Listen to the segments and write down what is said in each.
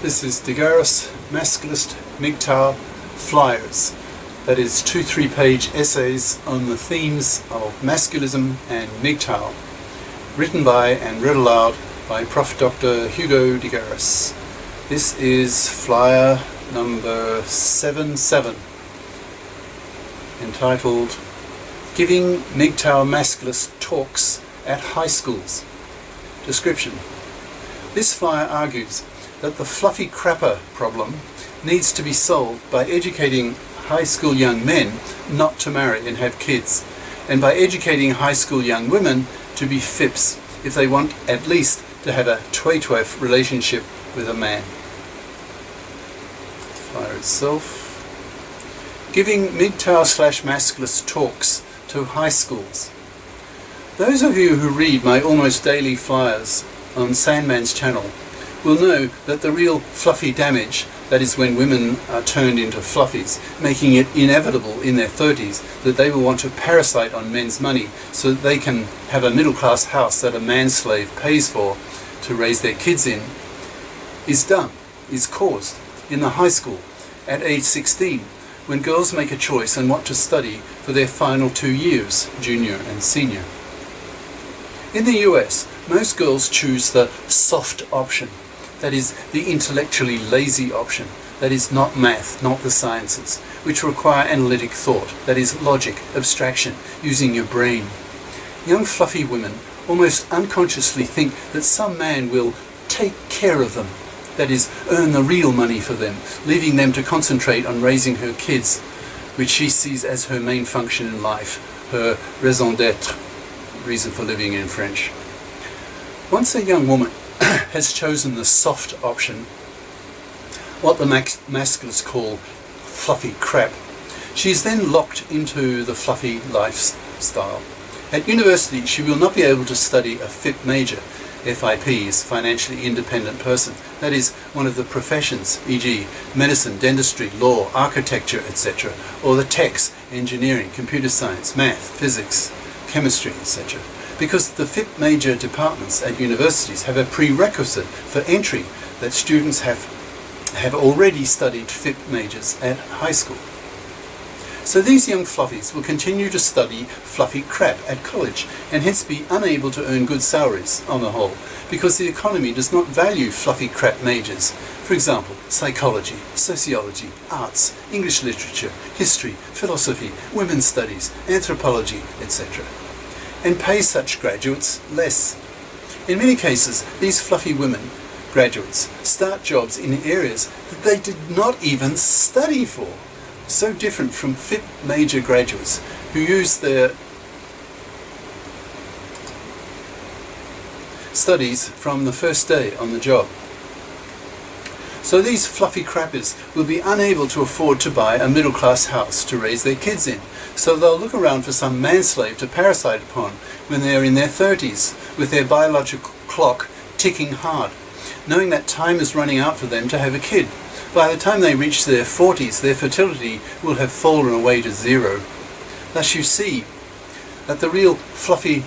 This is the GARIS Masculist MGTOW flyers. That is 2 3-page essays on the themes of masculism and MGTOW, written by and read aloud by Prof. Dr. Hugo de GARIS. This is flyer number 77, entitled Giving MGTOW-Masculist Talks at High Schools. Description. This flyer argues that the fluffy crapper problem needs to be solved by educating high school young men not to marry and have kids, and by educating high school young women to be FIPs if they want at least to have a twaytwef relationship with a man. Flyer itself. Giving MGTOW/Masculist talks to high schools. Those of you who read my almost daily flyers on Sandman's channel will know that the real fluffy damage, that is when women are turned into fluffies, making it inevitable in their 30s that they will want to parasite on men's money so that they can have a middle-class house that a manslave pays for to raise their kids in, is caused in the high school at age 16, when girls make a choice on what to study for their final 2 years, junior and senior. In the US, most girls choose the soft option, that is the intellectually lazy option, that is not math, not the sciences, which require analytic thought, that is logic, abstraction, using your brain. Young fluffy women almost unconsciously think that some man will take care of them, that is, earn the real money for them, leaving them to concentrate on raising her kids, which she sees as her main function in life, her raison d'être, reason for living in French. Once a young woman has chosen the soft option, what the masculists call fluffy crap, she is then locked into the fluffy lifestyle. At university, she will not be able to study a FIP major. FIPs, financially independent person, that is, one of the professions, e.g. medicine, dentistry, law, architecture, etc., or the techs, engineering, computer science, math, physics, chemistry, etc., because the FIP major departments at universities have a prerequisite for entry that students have already studied FIP majors at high school. So these young fluffies will continue to study fluffy crap at college and hence be unable to earn good salaries on the whole, because the economy does not value fluffy crap majors. For example, psychology, sociology, arts, English literature, history, philosophy, women's studies, anthropology, etc., and pay such graduates less. In many cases, these fluffy women, graduates, start jobs in areas that they did not even study for. So different from FIP major graduates who use their studies from the first day on the job. So these fluffy crappers will be unable to afford to buy a middle-class house to raise their kids in, so they'll look around for some manslave to parasite upon when they're in their 30s, with their biological clock ticking hard, knowing that time is running out for them to have a kid. By the time they reach their 40s, their fertility will have fallen away to zero. Thus you see that the real fluffy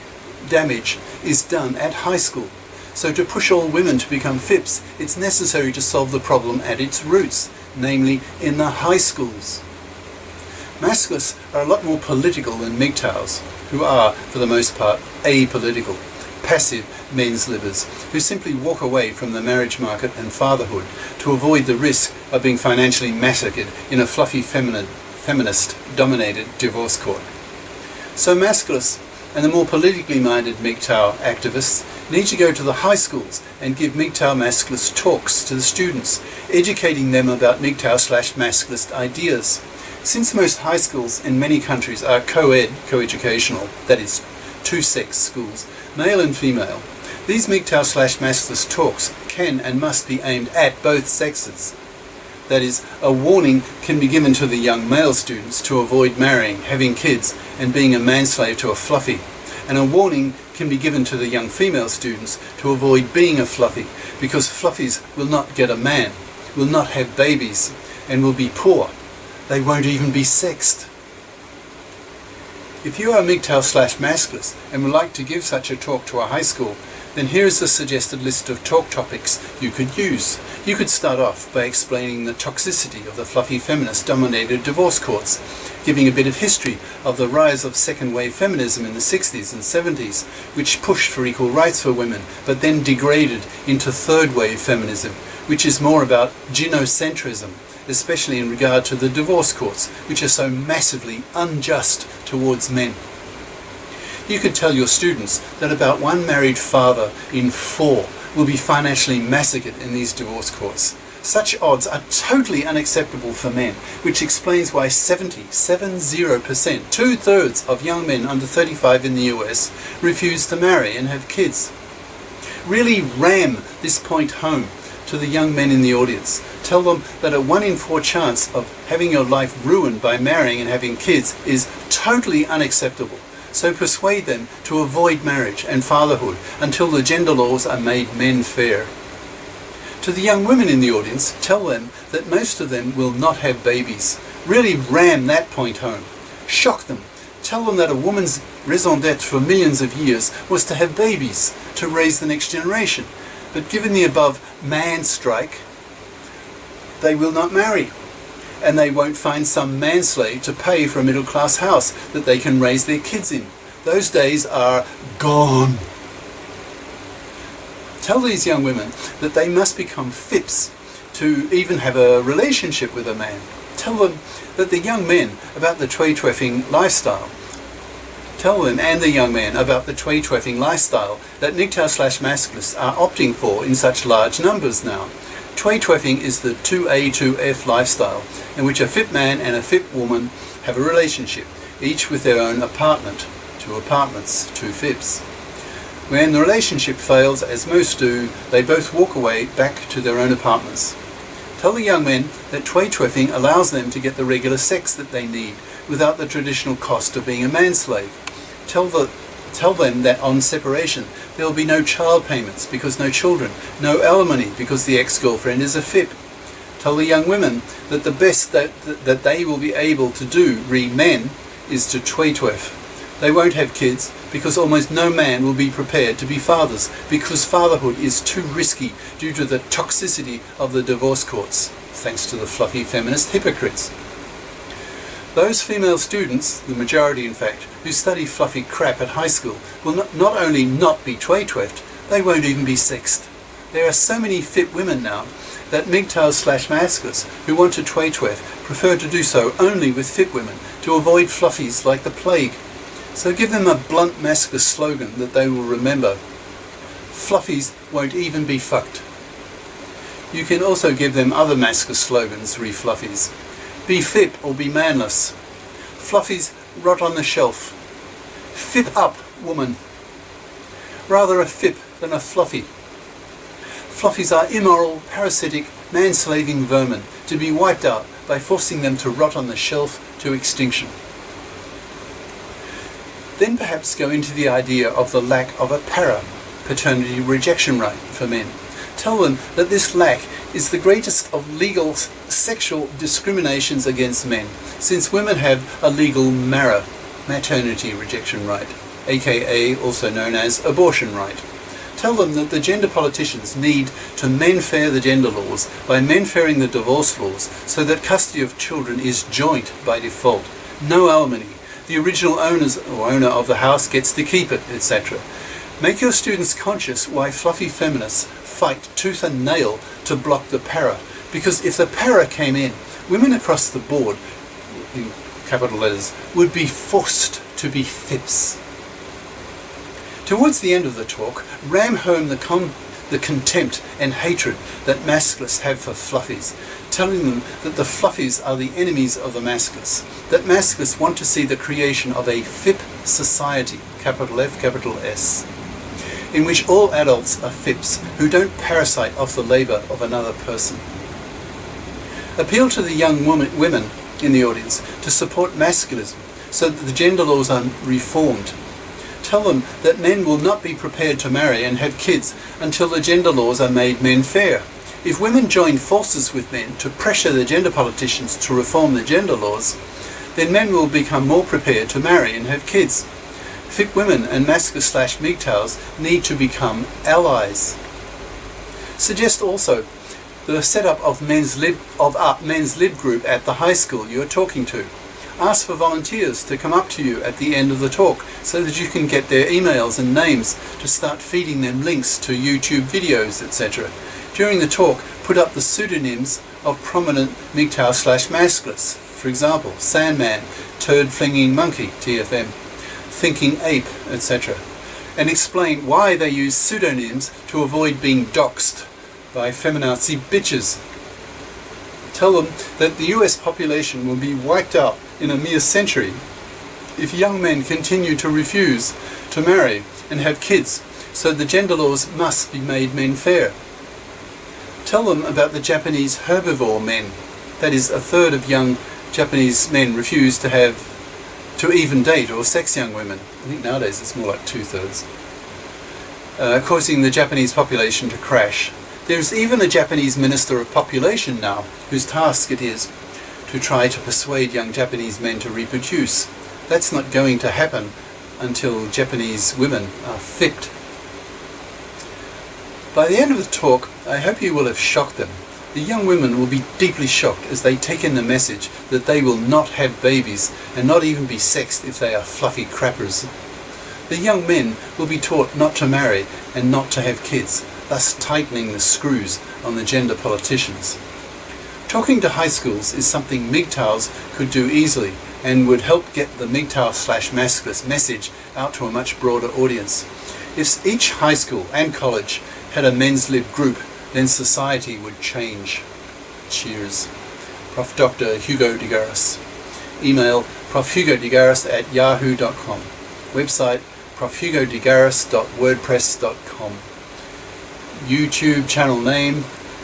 damage is done at high school. So to push all women to become FIPs, it's necessary to solve the problem at its roots, namely in the high schools. Masculists are a lot more political than MGTOWs, who are, for the most part, apolitical, passive men's livers, who simply walk away from the marriage market and fatherhood to avoid the risk of being financially massacred in a fluffy feminist-dominated divorce court. So masculists and the more politically minded MGTOW activists need to go to the high schools and give MGTOW-Masculist talks to the students, educating them about MGTOW/Masculist ideas. Since most high schools in many countries are co-ed, co-educational, that is, two-sex schools, male and female, these MGTOW/Masculist talks can and must be aimed at both sexes. That is, a warning can be given to the young male students to avoid marrying, having kids, and being a manslave to a fluffy. And a warning can be given to the young female students to avoid being a fluffy, because fluffies will not get a man, will not have babies, and will be poor. They won't even be sexed. If you are MGTOW/Masculist and would like to give such a talk to a high school, then here is a suggested list of talk topics you could use. You could start off by explaining the toxicity of the fluffy feminist-dominated divorce courts, giving a bit of history of the rise of second-wave feminism in the 60s and 70s, which pushed for equal rights for women, but then degraded into third-wave feminism, which is more about gynocentrism, especially in regard to the divorce courts, which are so massively unjust towards men. You could tell your students that about one married father in 4 will be financially massacred in these divorce courts. Such odds are totally unacceptable for men, which explains why 70%, two-thirds of young men under 35 in the US refuse to marry and have kids. Really ram this point home to the young men in the audience. Tell them that a 1 in 4 chance of having your life ruined by marrying and having kids is totally unacceptable. So persuade them to avoid marriage and fatherhood until the gender laws are made men fair. To the young women in the audience, tell them that most of them will not have babies. Really ram that point home. Shock them. Tell them that a woman's raison d'etre for millions of years was to have babies, to raise the next generation. But given the above man strike, they will not marry. And they won't find some manslave to pay for a middle-class house that they can raise their kids in. Those days are gone. Tell these young women that they must become FIPs to even have a relationship with a man. Tell them that the young men about the twaytwefing lifestyle. Tell them and the young men about the twaytwefing lifestyle that MGTOW-Masculists are opting for in such large numbers now. Twaytwefing is the 2A2F lifestyle in which a FIP man and a FIP woman have a relationship, each with their own apartment, 2 apartments, 2 FIPs. When the relationship fails, as most do, they both walk away back to their own apartments. Tell the young men that twaytwefing allows them to get the regular sex that they need without the traditional cost of being a manslave. Tell them that on separation there will be no child payments because no children, no alimony because the ex-girlfriend is a FIP. Tell the young women that the best that they will be able to do, men, is to twaytwef. They won't have kids because almost no man will be prepared to be fathers because fatherhood is too risky due to the toxicity of the divorce courts, thanks to the fluffy feminist hypocrites. Those female students, the majority in fact, who study fluffy crap at high school will not only not be twaytwefed, they won't even be sexed. There are so many FIP women now that MGTOW/Masculists who want to twaytwef prefer to do so only with FIP women to avoid fluffies like the plague. So give them a blunt masculist slogan that they will remember. Fluffies won't even be fucked. You can also give them other masculist slogans, re-fluffies. Be FIP or be manless. Fluffies rot on the shelf. FIP up, woman. Rather a FIP than a fluffy. Fluffies are immoral, parasitic, manslaving vermin to be wiped out by forcing them to rot on the shelf to extinction. Then perhaps go into the idea of the lack of a paternity rejection right for men. Tell them that this lack is the greatest of legal sexual discriminations against men, since women have a legal maternity rejection right, aka also known as abortion right. Tell them that the gender politicians need to men-fair the gender laws by men-fairing the divorce laws so that custody of children is joint by default. No alimony. The original owner of the house gets to keep it, etc. Make your students conscious why fluffy feminists fight tooth and nail to block the para, because if the para came in, women across the board, in capital letters, would be forced to be FIPs. Towards the end of the talk, ram home the contempt and hatred that masculists have for fluffies, telling them that the fluffies are the enemies of the masculists, that masculists want to see the creation of a FIP society, capital F, capital S, in which all adults are FIPs who don't parasite off the labour of another person. Appeal to the young women in the audience to support masculism so that the gender laws are reformed. Tell them that men will not be prepared to marry and have kids until the gender laws are made men fair. If women join forces with men to pressure the gender politicians to reform the gender laws, then men will become more prepared to marry and have kids. FIP women and Masculist/MGTOWs need to become allies. Suggest also the setup of men's lib group at the high school you are talking to. Ask for volunteers to come up to you at the end of the talk so that you can get their emails and names to start feeding them links to YouTube videos, etc. During the talk, put up the pseudonyms of prominent MGTOW/Masculists. For example, Sandman, Turd Flinging Monkey, TFM, Thinking Ape, etc. And explain why they use pseudonyms to avoid being doxed by feminazi bitches. Tell them that the US population will be wiped out in a mere century if young men continue to refuse to marry and have kids, so the gender laws must be made men fair. Tell them about the Japanese herbivore men. That is, a third of young Japanese men refuse to even date or sex young women. I think nowadays it's more like 2/3. Causing the Japanese population to crash. There's even a Japanese Minister of Population now, whose task it is to try to persuade young Japanese men to reproduce. That's not going to happen until Japanese women are FIP'd. By the end of the talk, I hope you will have shocked them. The young women will be deeply shocked as they take in the message that they will not have babies and not even be sexed if they are fluffy crappers. The young men will be taught not to marry and not to have kids, thus tightening the screws on the gender politicians. Talking to high schools is something MGTOWs could do easily and would help get the MGTOW/Masculist message out to a much broader audience. If each high school and college had a men's lib group, then society would change. Cheers. Prof. Dr. Hugo de Garis. Email profhugodegaris@yahoo.com. Website profhugodegaris.wordpress.com. YouTube channel name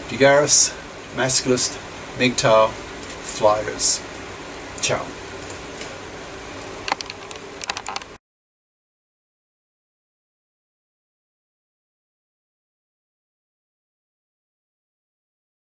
De Garis, Masculist, MGTOW, Flyers. Ciao.